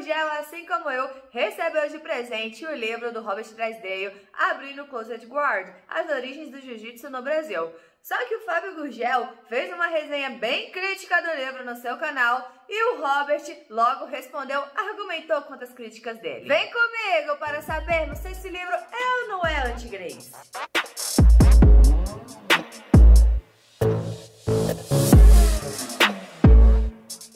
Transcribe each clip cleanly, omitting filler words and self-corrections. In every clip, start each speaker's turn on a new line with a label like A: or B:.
A: Gurgel, assim como eu, recebeu de presente o livro do Robert Drysdale, Abrindo o Closet Guard, As Origens do Jiu-Jitsu no Brasil. Só que o Fábio Gurgel fez uma resenha bem crítica do livro no seu canal e o Robert logo respondeu, argumentou contra as críticas dele. Vem comigo para sabermos se esse livro é ou não é anti-Grace.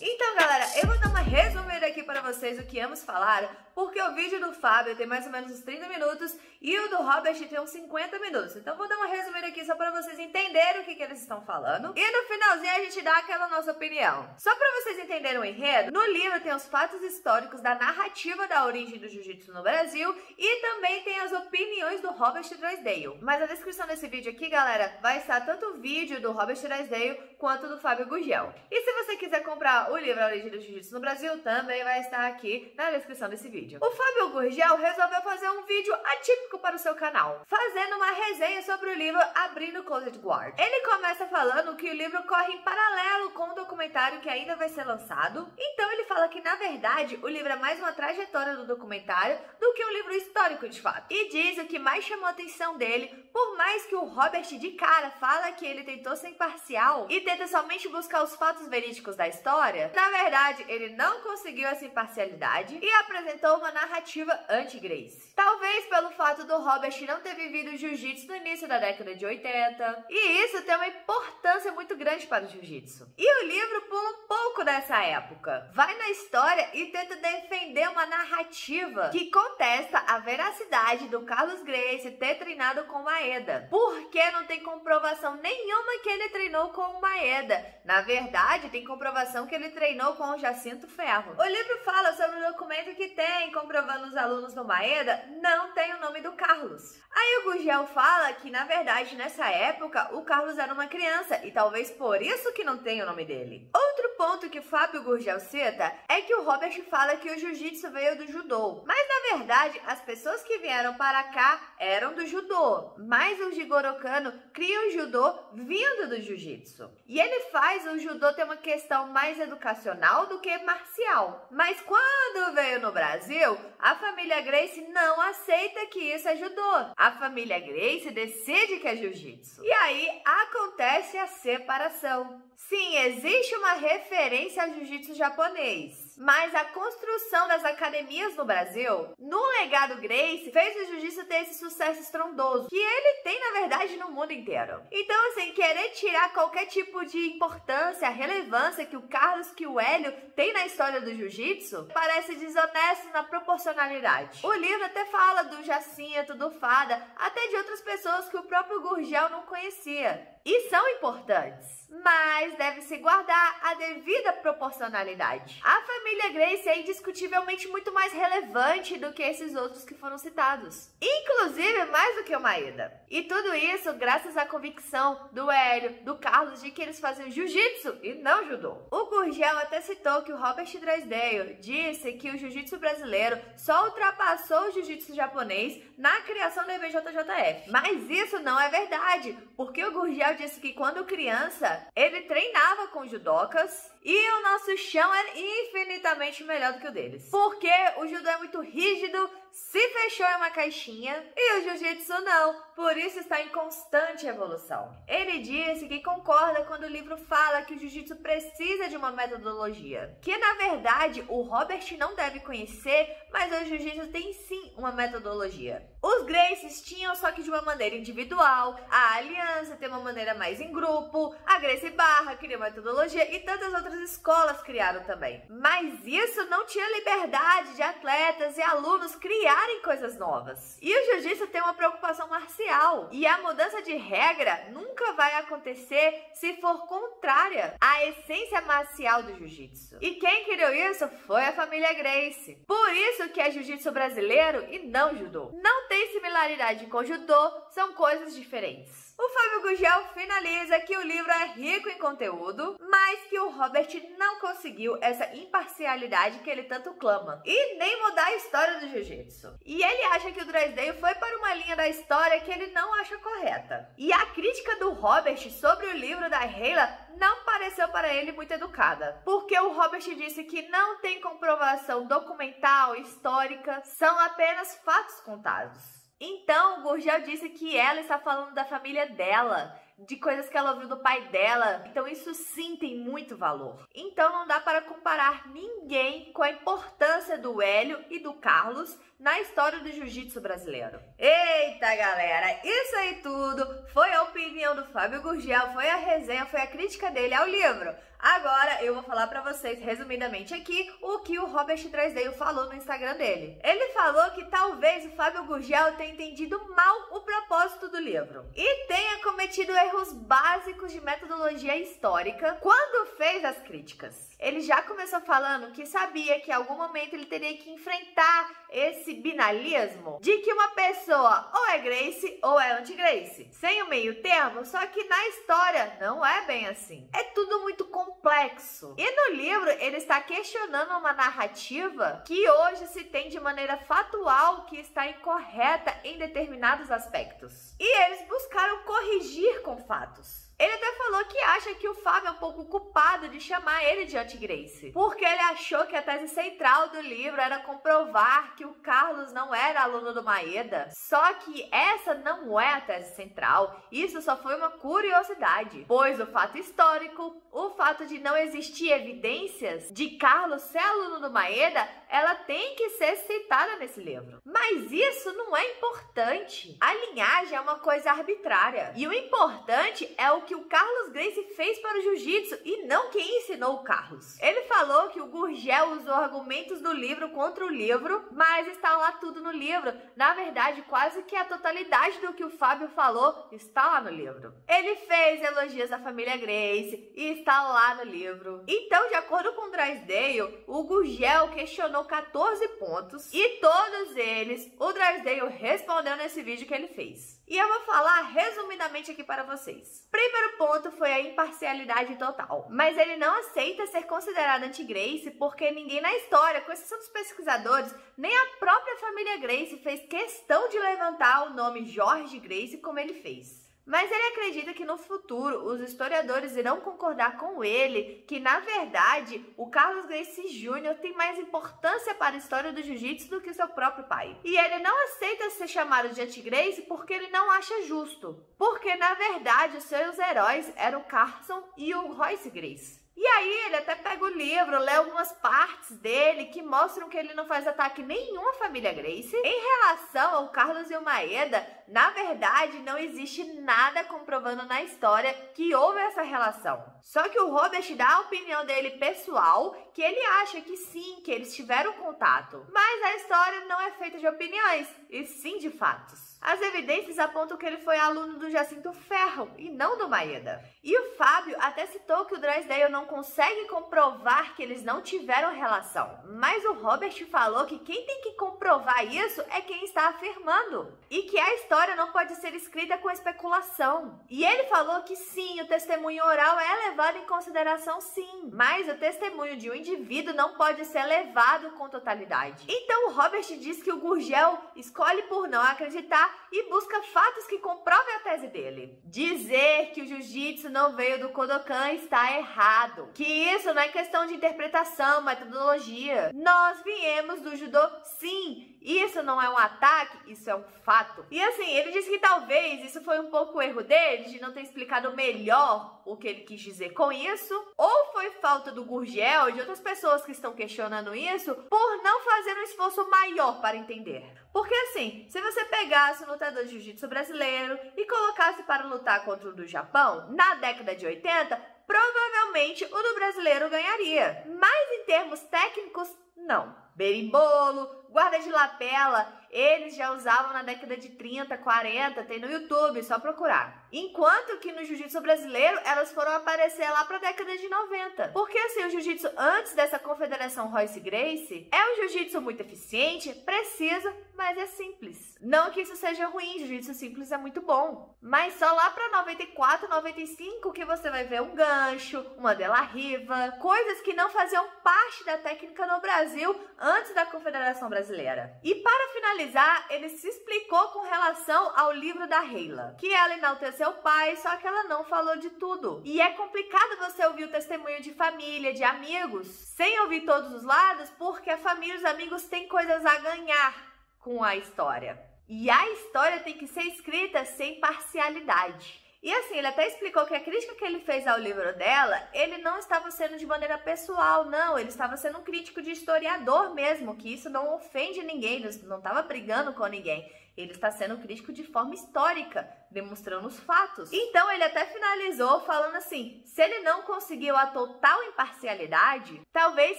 A: Então, galera, eu vou dar uma resumida aqui para vocês o que ambos falaram, porque o vídeo do Fábio tem mais ou menos uns 30 minutos e o do Robert tem uns 50 minutos. Então, vou dar uma resumida aqui só para vocês entenderem o que eles estão falando. E no finalzinho a gente dá aquela nossa opinião. Só para vocês entenderem o enredo, no livro tem os fatos históricos da narrativa da origem do jiu-jitsu no Brasil e também tem as opiniões do Robert Drysdale. Mas na descrição desse vídeo aqui, galera, vai estar tanto o vídeo do Robert Drysdale quanto do Fábio Gurgel. E se você quiser comprar o livro A Origem do Jiu-Jitsu no Brasil, também vai estar aqui na descrição desse vídeo. O Fábio Gurgel resolveu fazer um vídeo atípico para o seu canal, fazendo uma resenha sobre o livro Abrindo o Closet Guard. Ele começa falando que o livro corre em paralelo com o documentário que ainda vai ser lançado. Então ele fala que, na verdade, o livro é mais uma trajetória do documentário do que um livro histórico de fato. E diz o que mais chamou a atenção dele, por mais que o Robert de cara fala que ele tentou ser imparcial e tenta somente buscar os fatos verídicos da história, na verdade, ele não conseguiu essa imparcialidade e apresentou uma narrativa anti-Grace. Talvez pelo fato do Robert não ter vivido jiu-jitsu no início da década de 80, e isso tem uma importância muito grande para o jiu-jitsu. E o livro pula um pouco dessa época, vai na história e tenta defender uma narrativa que contesta a veracidade do Carlos Gracie ter treinado com Maeda, porque não tem comprovação nenhuma que ele treinou com o Maeda. Na verdade, tem comprovação que ele treinou com o Jacinto Ferro. O livro fala sobre o documento que tem comprovando os alunos do Maeda não tem o nome do Carlos. Aí o Gurgel fala que, na verdade, nessa época, o Carlos era uma criança e talvez por isso que não tem o nome dele. Outro ponto que o Fábio Gurgel cita é que o Robert fala que o jiu-jitsu veio do judô. Mas, na verdade, as pessoas que vieram para cá eram do judô. Mas o Jigoro Kano cria o judô vindo do jiu-jitsu. E ele faz o judô ter uma questão mais educacional do que marcial. Mas quando veio no Brasil, a família Gracie não aceita que isso é judô. A família Gracie decide que é jiu-jitsu. E aí acontece a separação. Sim, existe uma referência ao jiu-jitsu japonês, mas a construção das academias no Brasil, no legado Gracie, fez o jiu-jitsu ter esse sucesso estrondoso, que ele tem, na verdade, no mundo inteiro. Então, assim, querer tirar qualquer tipo de importância, relevância que o Carlos, que o Hélio tem na história do jiu-jitsu, parece desonesto na proporcionalidade. O livro até fala do Jacinto, do Fada, até de outras pessoas que o próprio Gurgel não conhecia. E são importantes, mas deve-se guardar a devida proporcionalidade. A família Gracie é indiscutivelmente muito mais relevante do que esses outros que foram citados, inclusive mais do que o Maeda. E tudo isso graças à convicção do Hélio, do Carlos, de que eles faziam jiu-jitsu e não judô. O Gurgel até citou que o Robert Drysdale disse que o jiu-jitsu brasileiro só ultrapassou o jiu-jitsu japonês na criação do IBJJF. Mas isso não é verdade, porque o Gurgel disse que quando criança ele treinava com judocas e o nosso chão era infinitamente melhor do que o deles. Porque o judô é muito rígido, se fechou em uma caixinha e o jiu-jitsu não, por isso está em constante evolução. Ele disse que concorda quando o livro fala que o jiu-jitsu precisa de uma metodologia, que na verdade o Robert não deve conhecer, mas o jiu-jitsu tem sim uma metodologia. Os Gracies tinham, só que de uma maneira individual, a Aliança tem uma maneira mais em grupo, a Gracie Barra criou metodologia e tantas outras escolas criaram também. Mas isso não tinha liberdade de atletas e alunos criarem coisas novas. E o jiu-jitsu tem uma preocupação marcial. E a mudança de regra nunca vai acontecer se for contrária à essência marcial do jiu-jitsu. E quem criou isso foi a família Gracie. Por isso que é jiu-jitsu brasileiro e não judô. Não tem similaridade com judô, são coisas diferentes. O Fábio Gurgel finaliza que o livro é rico em conteúdo, mas que o Robert não conseguiu essa imparcialidade que ele tanto clama, e nem mudar a história do jiu-jitsu. E ele acha que o Drysdale foi para uma linha da história que ele não acha correta. E a crítica do Robert sobre o livro da Heyla não pareceu para ele muito educada, porque o Robert disse que não tem comprovação documental, histórica, são apenas fatos contados. Então, o Gurgel disse que ela está falando da família dela, de coisas que ela ouviu do pai dela, então isso sim tem muito valor. Então não dá para comparar ninguém com a importância do Hélio e do Carlos na história do jiu-jitsu brasileiro. Eita, galera, isso aí tudo foi a opinião do Fábio Gurgel, foi a resenha, foi a crítica dele ao livro. Agora eu vou falar pra vocês, resumidamente aqui, o que o Robert Drysdale falou no Instagram dele. Ele falou que talvez o Fábio Gurgel tenha entendido mal o propósito do livro e tenha cometido erros básicos de metodologia histórica quando fez as críticas. Ele já começou falando que sabia que em algum momento ele teria que enfrentar esse binalismo de que uma pessoa ou é Gracie ou é anti-Gracie, sem o meio termo, só que na história não é bem assim. É tudo muito complexo. E no livro ele está questionando uma narrativa que hoje se tem de maneira factual que está incorreta em determinados aspectos. E eles buscaram corrigir com fatos. Ele até falou que acha que o Fábio é um pouco culpado de chamar ele de anti-Gracie, porque ele achou que a tese central do livro era comprovar que o Carlos não era aluno do Maeda. Só que essa não é a tese central, isso só foi uma curiosidade, pois o fato histórico, o fato de não existir evidências de Carlos ser aluno do Maeda, ela tem que ser citada nesse livro. Mas isso não é importante. A linhagem é uma coisa arbitrária, e o importante é o que o Carlos Gracie fez para o jiu-jitsu e não quem ensinou o Carlos. Ele falou que o Gurgel usou argumentos do livro contra o livro, mas está lá tudo no livro. Na verdade, quase que a totalidade do que o Fábio falou está lá no livro. Ele fez elogios à família Gracie e está lá no livro. Então, de acordo com o Drysdale, o Gurgel questionou 14 pontos e todos eles o Drysdale respondeu nesse vídeo que ele fez. E eu vou falar resumidamente aqui para vocês. Primeiro ponto foi a imparcialidade total. Mas ele não aceita ser considerado anti-Gracie porque ninguém na história, com exceção dos pesquisadores, nem a própria família Gracie fez questão de levantar o nome Jorge Gracie como ele fez. Mas ele acredita que no futuro os historiadores irão concordar com ele que, na verdade, o Carlos Gracie Jr. tem mais importância para a história do jiu-jitsu do que seu próprio pai. E ele não aceita ser chamado de anti-Gracie porque ele não acha justo. Porque, na verdade, os seus heróis eram o Carson e o Royce Gracie. E aí ele até pega o livro, lê algumas partes dele que mostram que ele não faz ataque nenhum à família Gracie. Em relação ao Carlos e o Maeda, na verdade não existe nada comprovando na história que houve essa relação. Só que o Robert dá a opinião dele pessoal, que ele acha que sim, que eles tiveram contato. Mas a história não é feita de opiniões, e sim de fatos. As evidências apontam que ele foi aluno do Jacinto Ferro e não do Maeda. E o Fábio até citou que o Drysdale não consegue comprovar que eles não tiveram relação. Mas o Robert falou que quem tem que comprovar isso é quem está afirmando. E que a história não pode ser escrita com especulação. E ele falou que sim, o testemunho oral é levado em consideração sim. Mas o testemunho de um indivíduo não pode ser levado com totalidade. Então o Robert diz que o Gurgel escolhe por não acreditar e busca fatos que comprovem a tese dele. Dizer que o jiu-jitsu não veio do Kodokan está errado. Que isso não é questão de interpretação, metodologia. Nós viemos do judô, sim. Isso não é um ataque, isso é um fato. E assim, ele disse que talvez isso foi um pouco o erro dele, de não ter explicado melhor o que ele quis dizer com isso, ou foi falta do Gurgel e de outras pessoas que estão questionando isso, por não fazer um esforço maior para entender. Porque assim, se você pegasse um lutador de jiu-jitsu brasileiro e colocasse para lutar contra o do Japão, na década de 80, provavelmente o do brasileiro ganharia. Mas em termos técnicos, não. berimbolo, guarda de lapela, eles já usavam na década de 30, 40, tem no YouTube, só procurar. Enquanto que no jiu-jitsu brasileiro, elas foram aparecer lá pra década de 90. Porque assim, o jiu-jitsu antes dessa confederação Royce Gracie é um jiu-jitsu muito eficiente, preciso, mas é simples. Não que isso seja ruim, jiu-jitsu simples é muito bom. Mas só lá pra 94, 95 que você vai ver um gancho, uma de la riva, coisas que não faziam parte da técnica no Brasil antes da Confederação Brasileira. E para finalizar, ele se explicou com relação ao livro da Rayla, que ela enalteceu o pai, só que ela não falou de tudo. E é complicado você ouvir o testemunho de família, de amigos, sem ouvir todos os lados, porque a família e os amigos têm coisas a ganhar com a história. E a história tem que ser escrita sem parcialidade. E assim, ele até explicou que a crítica que ele fez ao livro dela, ele não estava sendo de maneira pessoal, não. Ele estava sendo um crítico de historiador mesmo, que isso não ofende ninguém, ele não estava brigando com ninguém. Ele está sendo crítico de forma histórica, demonstrando os fatos. Então ele até finalizou falando assim, se ele não conseguiu a total imparcialidade, talvez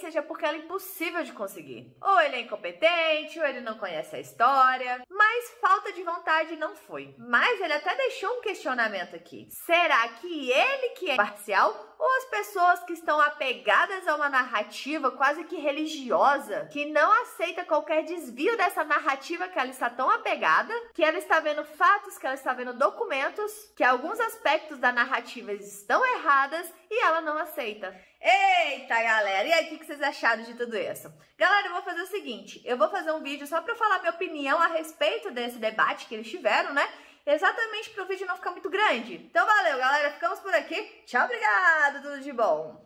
A: seja porque ela é impossível de conseguir. Ou ele é incompetente, ou ele não conhece a história, mas falta de vontade não foi. Mas ele até deixou um questionamento aqui. Será que ele que é parcial ou as pessoas que estão apegadas a uma narrativa quase que religiosa, que não aceita qualquer desvio dessa narrativa que ela está tão apegada, que ela está vendo fatos, que ela está vendo documentos, que alguns aspectos da narrativa estão erradas e ela não aceita. Eita, galera! E aí, o que vocês acharam de tudo isso? Galera, eu vou fazer o seguinte, eu vou fazer um vídeo só para falar minha opinião a respeito desse debate que eles tiveram, né? Exatamente para o vídeo não ficar muito grande. Então, valeu, galera. Ficamos por aqui. Tchau, obrigado, tudo de bom.